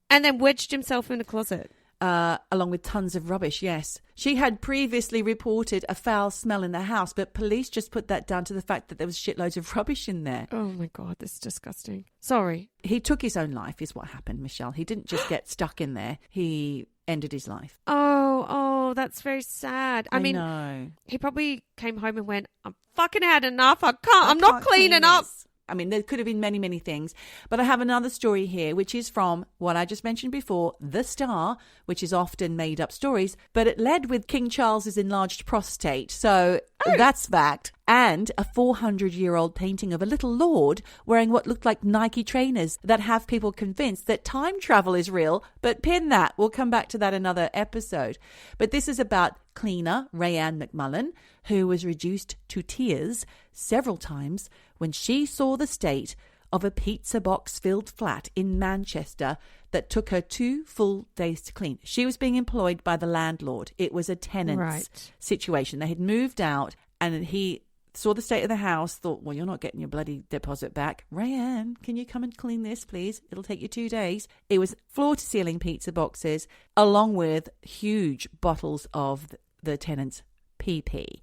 and then wedged himself in a closet. along with tons of rubbish, yes. She had previously reported a foul smell in the house, but police just put that down to the fact that there was shitloads of rubbish in there. Oh, my God, this is disgusting. Sorry. He took his own life is what happened, Michelle. He didn't just get stuck in there. He ended his life. Oh, that's very sad. I mean, know. he probably came home and went, I'm fucking had enough. I'm not cleaning up. This. I mean, there could have been many, many things. But I have another story here, which is from what I just mentioned before, The Star, which is often made up stories. But it led with King Charles's enlarged prostate. So that's fact. And a 400-year-old painting of a little lord wearing what looked like Nike trainers that have people convinced that time travel is real. But pin that. We'll come back to that another episode. But this is about cleaner Rayann McMullan, who was reduced to tears several times when she saw the state of a pizza box-filled flat in Manchester that took her 2 full days to clean. She was being employed by the landlord. It was a tenant's situation. They had moved out, and he saw the state of the house, thought, well, you're not getting your bloody deposit back. Rayann, can you come and clean this, please? It'll take you 2 days. It was floor-to-ceiling pizza boxes, along with huge bottles of the tenant's pee-pee.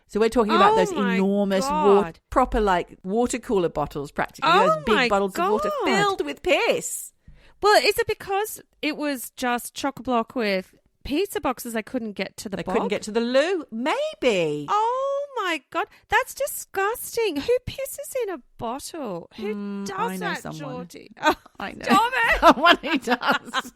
So we're talking about those enormous proper like water cooler bottles, practically. Those big bottles of water filled with piss. Well, is it because it was just chock-a-block with pizza boxes they couldn't get to the bog? They couldn't get to the loo? Maybe. Oh, my God. That's disgusting. Who pisses in a bottle? Who does that, someone. Geordie? Oh, I know. Stop it. Someone who does.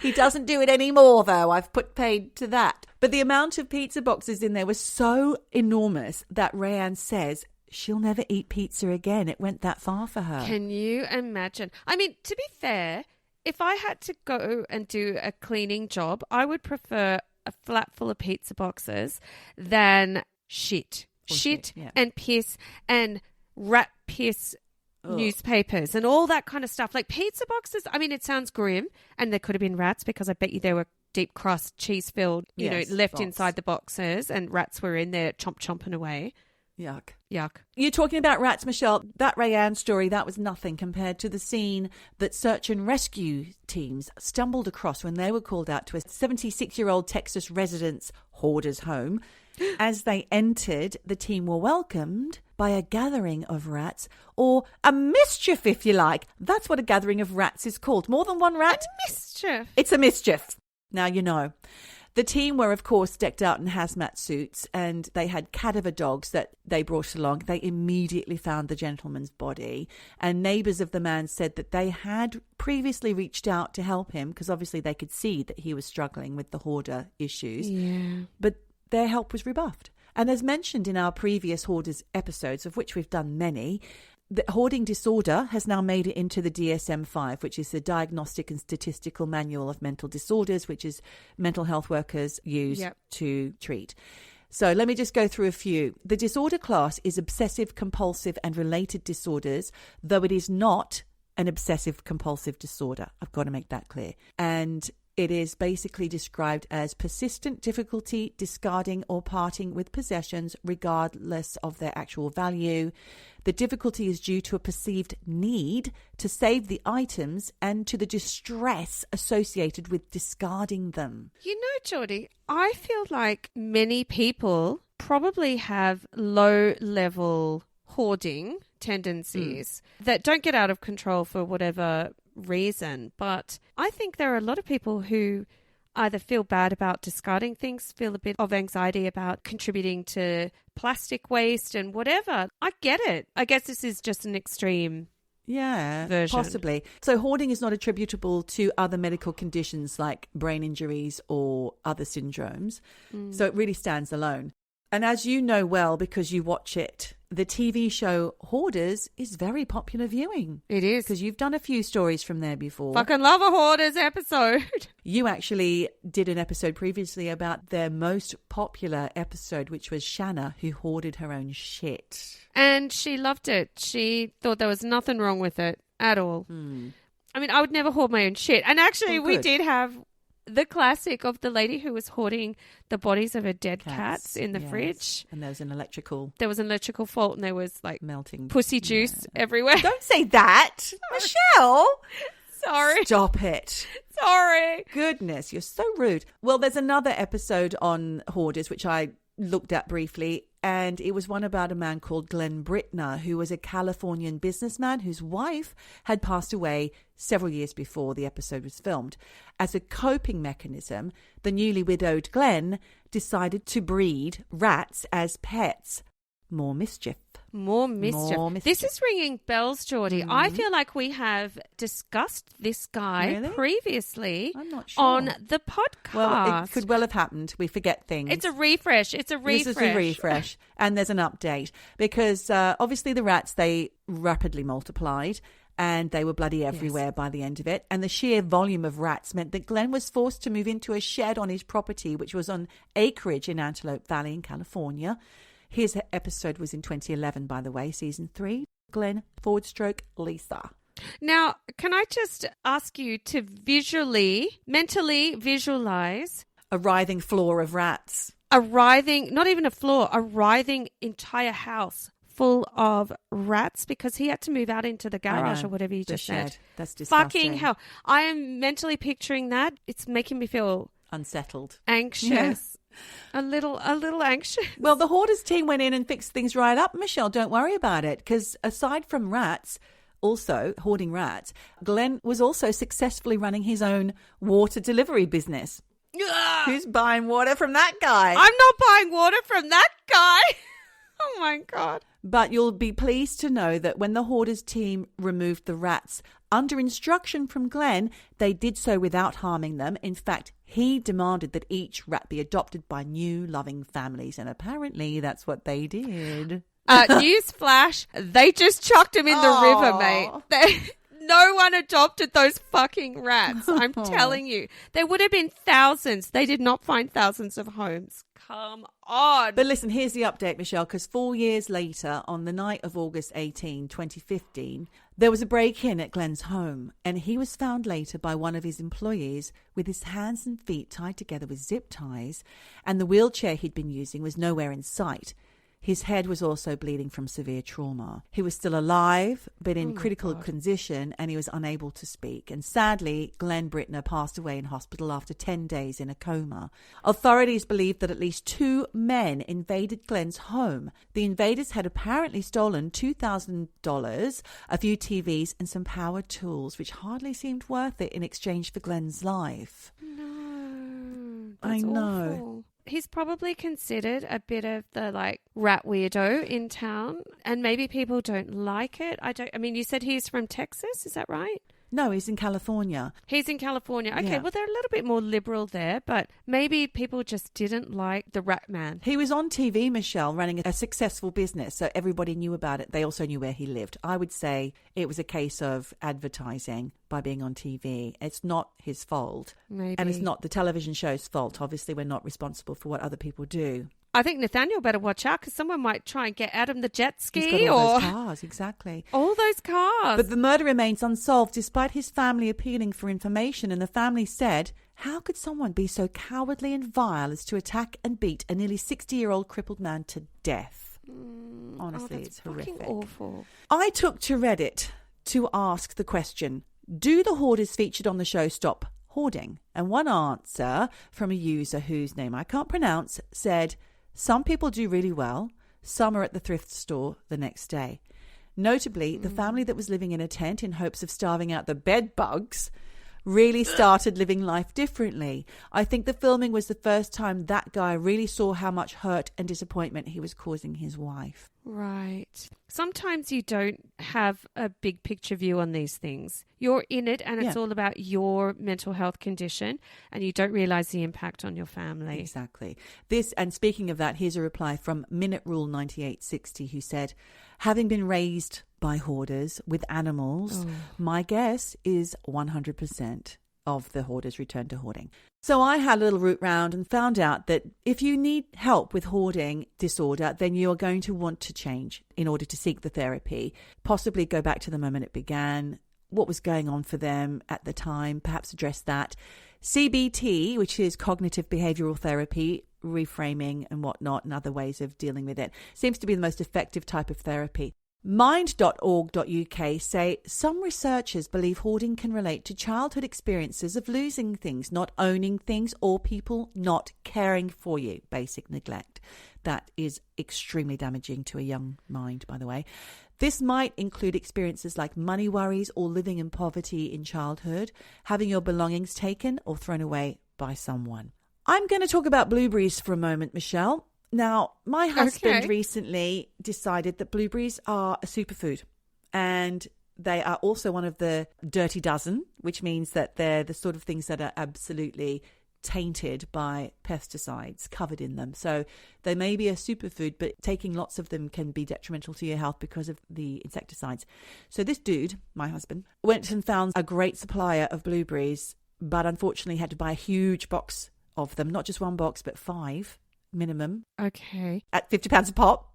He doesn't do it anymore, though. I've put paid to that. But the amount of pizza boxes in there was so enormous that Rayann says she'll never eat pizza again. It went that far for her. Can you imagine? I mean, to be fair, if I had to go and do a cleaning job, I would prefer a flat full of pizza boxes than shit. Shit and piss and rat piss newspapers and all that kind of stuff. Like pizza boxes, I mean, it sounds grim, and there could have been rats because I bet you there were deep crust, cheese-filled, left inside the boxes, and rats were in there chomping away. Yuck. You're talking about rats, Michelle. That Rayann story, that was nothing compared to the scene that search and rescue teams stumbled across when they were called out to a 76-year-old Texas resident's hoarder's home. As they entered, the team were welcomed by a gathering of rats, or a mischief, if you like. That's what a gathering of rats is called. More than one rat? A mischief. It's a mischief. Now you know. The team were, of course, decked out in hazmat suits, and they had cadaver dogs that they brought along. They immediately found the gentleman's body, and neighbours of the man said that they had previously reached out to help him because obviously they could see that he was struggling with the hoarder issues. Yeah. But their help was rebuffed. And as mentioned in our previous hoarders episodes, of which we've done many, the hoarding disorder has now made it into the DSM-5, which is the Diagnostic and Statistical Manual of Mental Disorders, which is mental health workers use to treat. So let me just go through a few. The disorder class is obsessive, compulsive and related disorders, though it is not an obsessive compulsive disorder. I've got to make that clear. And it is basically described as persistent difficulty discarding or parting with possessions regardless of their actual value. The difficulty is due to a perceived need to save the items and to the distress associated with discarding them. You know, Geordie, I feel like many people probably have low-level hoarding tendencies that don't get out of control for whatever reason, but I think there are a lot of people who either feel bad about discarding things, feel a bit of anxiety about contributing to plastic waste and whatever. I get it. I guess this is just an extreme version. Possibly. So hoarding is not attributable to other medical conditions like brain injuries or other syndromes. So it really stands alone. And as you know well, because you watch it, the TV show Hoarders is very popular viewing. It is. Because you've done a few stories from there before. Fucking love a Hoarders episode. You actually did an episode previously about their most popular episode, which was Shanna, who hoarded her own shit. And she loved it. She thought there was nothing wrong with it at all. I mean, I would never hoard my own shit. And actually, we did have the classic of the lady who was hoarding the bodies of her dead cats in the fridge. And there was an electrical fault, and there was like melting pussy juice everywhere. Don't say that, Michelle. Sorry. Stop it. Sorry. Goodness, you're so rude. Well, there's another episode on hoarders, which I looked at briefly, and it was one about a man called Glen, who was a Californian businessman whose wife had passed away several years before the episode was filmed. As a coping mechanism, the newly widowed Glen decided to breed rats as pets. More mischief. More mischief. This is ringing bells, Geordie. I feel like we have discussed this guy previously I'm not sure. on the podcast. Well, it could well have happened. We forget things. It's a refresh. This is a refresh. And there's an update because obviously the rats, they rapidly multiplied and they were bloody everywhere by the end of it. And the sheer volume of rats meant that Glen was forced to move into a shed on his property, which was on acreage in Antelope Valley in California. His episode was in 2011, by the way, season 3. Glen / Lisa. Now, can I just ask you to mentally visualize a writhing floor of rats. Not even a floor, a writhing entire house full of rats because he had to move out into the garage or whatever you just said. That's disgusting. Fucking hell. I am mentally picturing that. It's making me feel unsettled. Anxious. Yeah. A little anxious. Well, the hoarders team went in and fixed things right up, Michelle. Don't worry about it. Because aside from rats, also hoarding rats, Glen was also successfully running his own water delivery business. Ugh. Who's buying water from that guy? I'm not buying water from that guy. Oh, my God. But you'll be pleased to know that when the hoarders team removed the rats, under instruction from Glen, they did so without harming them. In fact, he demanded that each rat be adopted by new loving families. And apparently that's what they did. Newsflash, they just chucked him in the river, mate. No one adopted those fucking rats. I'm telling you. There would have been thousands. They did not find thousands of homes. Come on. But listen, here's the update, Michelle, because 4 years later, on the night of August 18, 2015, there was a break-in at Glen's home, and he was found later by one of his employees with his hands and feet tied together with zip ties, and the wheelchair he'd been using was nowhere in sight. His head was also bleeding from severe trauma. He was still alive, but in critical condition, and he was unable to speak. And sadly, Glen passed away in hospital after 10 days in a coma. Authorities believe that at least 2 men invaded Glen's home. The invaders had apparently stolen $2,000, a few TVs, and some power tools, which hardly seemed worth it in exchange for Glen's life. No, I know. Awful. He's probably considered a bit of the rat weirdo in town, and maybe people don't like it. I mean, you said he's from Texas, is that right? No, he's in California. He's in California. Okay, Yeah. well, they're a little bit more liberal there, but maybe people just didn't like the rat man. He was on TV, Michelle, running a successful business, so everybody knew about it. They also knew where he lived. I would say it was a case of advertising by being on TV. It's not his fault. Maybe. And it's not the television show's fault. Obviously, we're not responsible for what other people do. I think Nathaniel better watch out because someone might try and get at him the jet ski He's got all those cars, exactly. all those cars. But the murder remains unsolved despite his family appealing for information. And the family said, how could someone be so cowardly and vile as to attack and beat a nearly 60-year-old crippled man to death? Honestly, that's it's horrific. fucking awful. I took to Reddit to ask the question, do the hoarders featured on the show stop hoarding? And one answer from a user whose name I can't pronounce said, some people do really well. Some are at the thrift store the next day. Notably, the family that was living in a tent in hopes of starving out the bed bugs really started living life differently. I think the filming was the first time that guy really saw how much hurt and disappointment he was causing his wife. Right. Sometimes you don't have a big picture view on these things. You're in it and it's all about your mental health condition and you don't realize the impact on your family. Exactly. And speaking of that, here's a reply from Minute Rule 9860 who said, having been raised by hoarders with animals, my guess is 100% of the hoarders return to hoarding. So I had a little route round and found out that if you need help with hoarding disorder, then you're going to want to change in order to seek the therapy, possibly go back to the moment it began, what was going on for them at the time, perhaps address that. CBT, which is cognitive behavioral therapy, reframing and whatnot, and other ways of dealing with it, seems to be the most effective type of therapy. Mind.org.uk say some researchers believe hoarding can relate to childhood experiences of losing things, not owning things, or people not caring for you. Basic neglect. That is extremely damaging to a young mind, by the way. This might include experiences like money worries or living in poverty in childhood, having your belongings taken or thrown away by someone. I'm going to talk about blueberries for a moment, Michelle. Now, my husband recently decided that blueberries are a superfood, and they are also one of the dirty dozen, which means that they're the sort of things that are absolutely tainted by pesticides covered in them. So they may be a superfood, but taking lots of them can be detrimental to your health because of the insecticides. So this dude, my husband, went and found a great supplier of blueberries, but unfortunately had to buy a huge box of them, not just one box, but 5 minimum. Okay. At £50 a pop.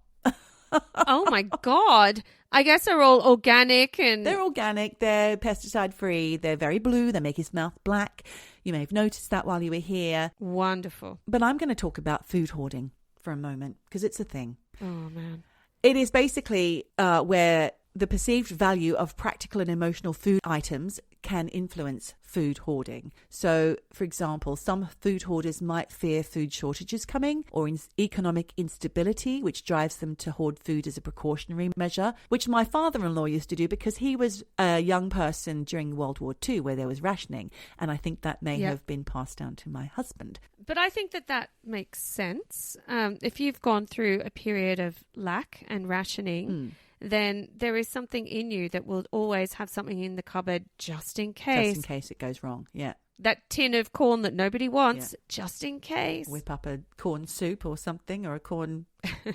Oh my God. I guess they're all organic and... They're organic. They're pesticide free. They're very blue. They make his mouth black. You may have noticed that while you were here. Wonderful. But I'm going to talk about food hoarding for a moment because it's a thing. Oh, man. It is basically where the perceived value of practical and emotional food items can influence food hoarding. So, for example, some food hoarders might fear food shortages coming or economic instability, which drives them to hoard food as a precautionary measure, which my father-in-law used to do because he was a young person during World War II where there was rationing. And I think that may have been passed down to my husband. But I think that makes sense. If you've gone through a period of lack and rationing, then there is something in you that will always have something in the cupboard just in case. Just in case it goes wrong, yeah. That tin of corn that nobody wants, just in case. Whip up a corn soup or something, or a corn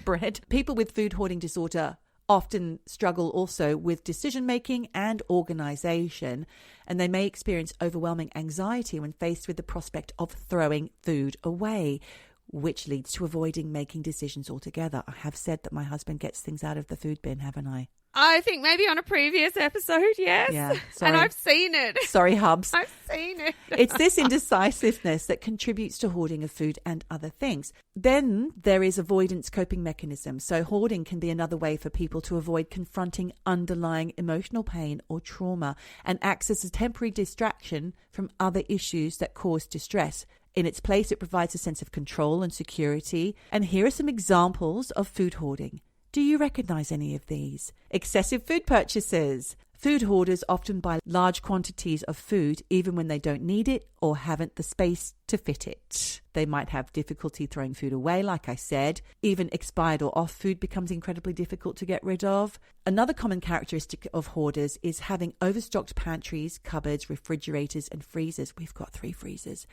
bread. People with food hoarding disorder often struggle also with decision-making and organisation, and they may experience overwhelming anxiety when faced with the prospect of throwing food away, which leads to avoiding making decisions altogether. I have said that my husband gets things out of the food bin, haven't I? I think maybe on a previous episode, yes. Yeah, sorry. And I've seen it. Sorry, Hubs. I've seen it. It's this indecisiveness that contributes to hoarding of food and other things. Then there is avoidance coping mechanisms. So hoarding can be another way for people to avoid confronting underlying emotional pain or trauma and acts as a temporary distraction from other issues that cause distress. In its place, it provides a sense of control and security. And here are some examples of food hoarding. Do you recognize any of these? Excessive food purchases. Food hoarders often buy large quantities of food even when they don't need it or haven't the space to fit it. They might have difficulty throwing food away, like I said. Even expired or off food becomes incredibly difficult to get rid of. Another common characteristic of hoarders is having overstocked pantries, cupboards, refrigerators and freezers. We've got 3 freezers.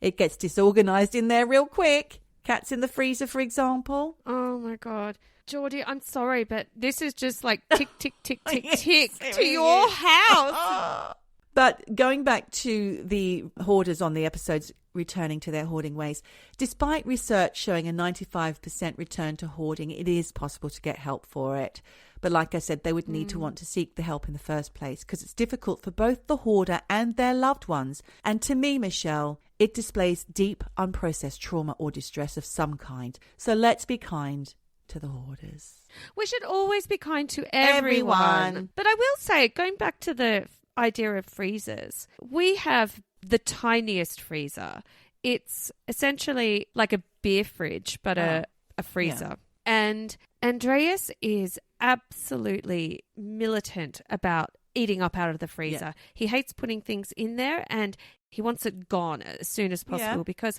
It gets disorganized in there real quick. Cats in the freezer, for example. Oh my God. Geordie, I'm sorry, but this is just like tick, tick, tick, tick, Yes, tick it to really your is. house. But going back to the hoarders on the episodes returning to their hoarding ways, despite research showing a 95% return to hoarding, it is possible to get help for it. But like I said, they would need to want to seek the help in the first place because it's difficult for both the hoarder and their loved ones. And to me, Michelle, it displays deep, unprocessed trauma or distress of some kind. So let's be kind to the hoarders. We should always be kind to everyone. But I will say, going back to the idea of freezers, we have the tiniest freezer. It's essentially like a beer fridge, but a freezer. Yeah. And Andreas is absolutely militant about eating up out of the freezer. Yeah. He hates putting things in there and he wants it gone as soon as possible because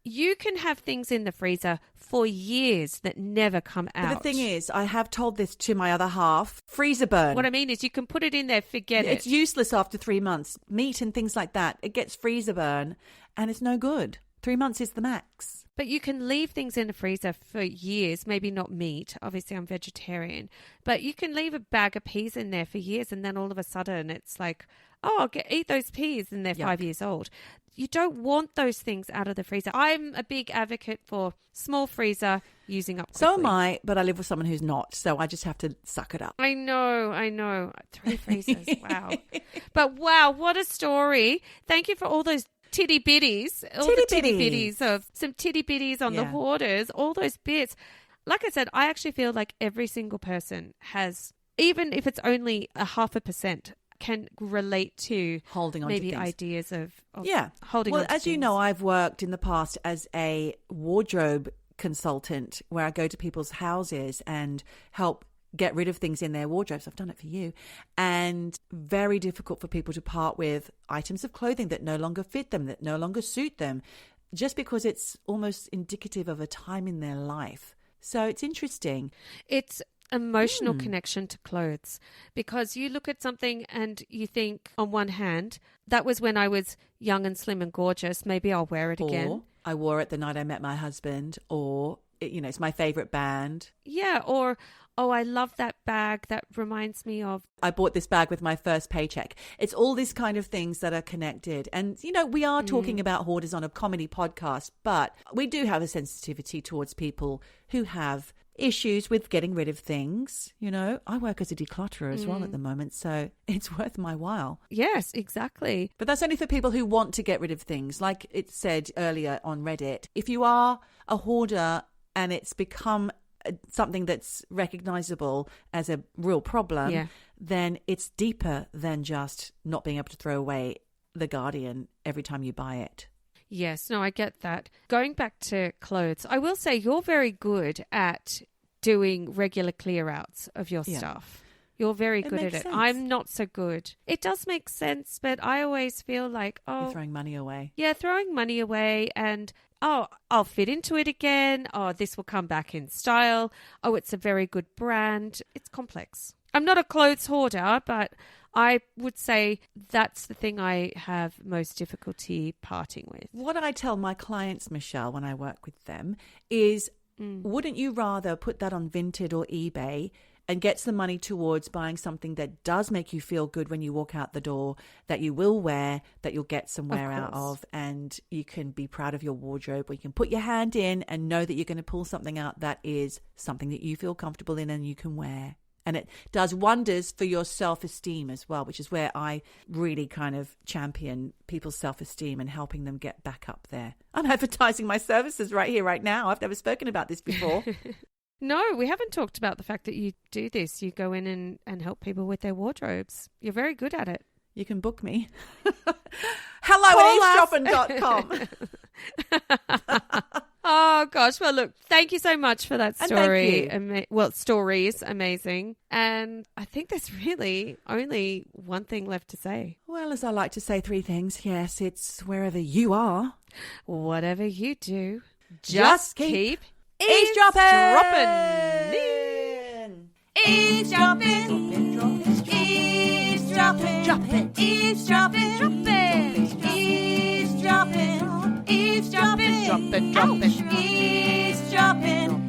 you can have things in the freezer for years that never come out. But the thing is, I have told this to my other half, freezer burn. What I mean is you can put it in there, forget it. It's useless after 3 months. Meat and things like that, it gets freezer burn and it's no good. 3 months is the max. But you can leave things in the freezer for years, maybe not meat. Obviously, I'm vegetarian. But you can leave a bag of peas in there for years and then all of a sudden it's like, oh, eat those peas and they're 5 years old. You don't want those things out of the freezer. I'm a big advocate for small freezer using up quickly. So am I, but I live with someone who's not, so I just have to suck it up. I know. 3 freezers, wow. But wow, what a story. Thank you for all those titty bitties. Some titty bitties on the hoarders, all those bits. Like I said, I actually feel like every single person has even if it's only 0.5%, can relate to holding on maybe to things. ideas of holding well, on to as you things. know, I've worked in the past as a wardrobe consultant where I go to people's houses and help get rid of things in their wardrobes. I've done it for you. And very difficult for people to part with items of clothing that no longer fit them, that no longer suit them, just because it's almost indicative of a time in their life. So it's interesting. It's emotional connection to clothes, because you look at something and you think, on one hand, that was when I was young and slim and gorgeous, maybe I'll wear it again. Or I wore it the night I met my husband, or it's my favorite band. Yeah, or oh, I love that bag, that reminds me of, I bought this bag with my first paycheck. It's all these kind of things that are connected. And, we are talking about hoarders on a comedy podcast, but we do have a sensitivity towards people who have issues with getting rid of things. I work as a declutterer as well at the moment, so it's worth my while. yes, exactly. But that's only for people who want to get rid of things. Like it said earlier on Reddit, if you are a hoarder and it's become something that's recognizable as a real problem, then it's deeper than just not being able to throw away The Guardian every time you buy it. Yes, no, I get that. Going back to clothes, I will say you're very good at doing regular clear outs of your stuff. You're very good at it. Sense. I'm not so good. It does make sense, but I always feel like, You're throwing money away. Yeah, throwing money away and, I'll fit into it again. Oh, this will come back in style. Oh, it's a very good brand. It's complex. I'm not a clothes hoarder, but I would say that's the thing I have most difficulty parting with. What I tell my clients, Michelle, when I work with them is, wouldn't you rather put that on Vinted or eBay and get some money towards buying something that does make you feel good when you walk out the door, that you will wear, that you'll get some wear out of, and you can be proud of your wardrobe, or you can put your hand in and know that you're going to pull something out that is something that you feel comfortable in and you can wear. And it does wonders for your self-esteem as well, which is where I really kind of champion people's self-esteem and helping them get back up there. I'm advertising my services right here, right now. I've never spoken about this before. No, we haven't talked about the fact that you do this. You go in and help people with their wardrobes. You're very good at it. You can book me. Hello at eavesdroppin.com. Oh, gosh. Well, look, thank you so much for that story. And Stories. Amazing. And I think there's really only one thing left to say. Well, as I like to say, 3 things. Yes, it's wherever you are. Whatever you do, Just keep eavesdropping. Eavesdropping. Eavesdropping. Dropping. Eavesdropping. Dropping. Eavesdropping. Eavesdropping. Dropping. Dropping. Eavesdropping.